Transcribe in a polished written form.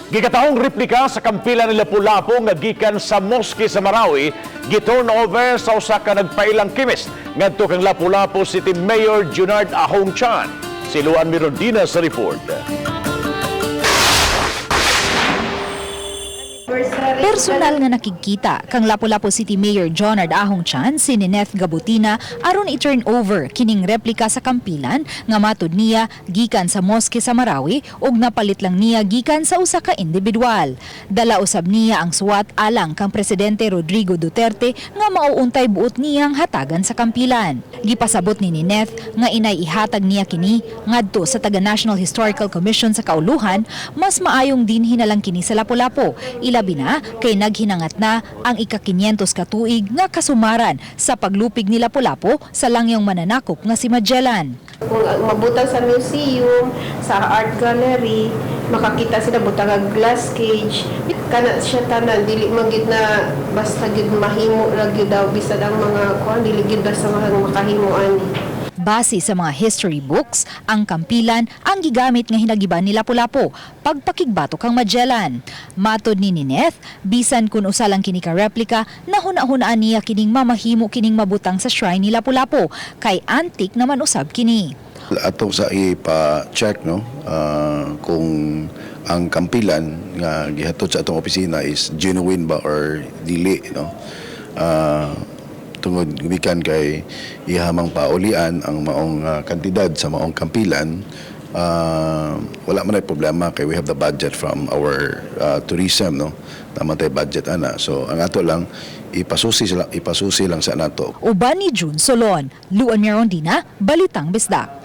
Gikatahong replika sa kampila ni Lapu-Lapu nga gikan sa Mosque sa Marawi, giturn over sa usa ka nagpailang chemist ngadto kang Lapu-Lapu City Mayor Junard Ahong Chan. Si Luan Mirondina sa report. Personal nga nakikita kang Lapu-Lapu City Mayor Jonard Ahong Chan si Nineth Gabutina aron i-turn over kining replika sa kampilan nga matud niya gikan sa Mosque sa Marawi ug napalit lang niya gikan sa usa ka individual. Dala usab niya ang suwat alang kang Presidente Rodrigo Duterte nga mauuntay buot niyang hatagan sa kampilan. Gipasabot ni Nineth nga inay ihatag niya kini ngadto sa taga National Historical Commission sa Kauluhan, mas maayong dinhi na lang kini sa Lapu-Lapu. Ilabi na kay naghinangat na ang ika-500 ka tuig nga kasumaran sa paglupig ni Lapu-Lapu sa langyong mananakop nga si Magellan. Kung mabutang sa museum, sa art gallery, makakita sila butang nga glass cage. Kana siya tanan dili magid na basta gid mahimo ra gyud daw bisad ang mga kuan dili gid basta makahimuan. Base sa mga history books, ang kampilan ang gigamit nga hinagiban ni Lapu-Lapu pagpakigbato kang Magellan. Matod ni Nineth, bisan kun usa lang kini ka replika, nahuna-hunaan niya kining mamahimo kining mabutang sa shrine ni Lapu-Lapu kay antique naman usab kini. Ato sa ipa-check no kung ang kampilan nga gihatod sa atong opisina is genuine ba or dili no. Tungod gumikan kay ihamang paulian ang maong kantidad sa maong kampilan, wala man ay problema kay we have the budget from our tourism no, naman tayo budget ana. So ang ato lang ipasusi lang sa nato. Uban ni June Solon, Luan Mirondina, Balitang Bisdak.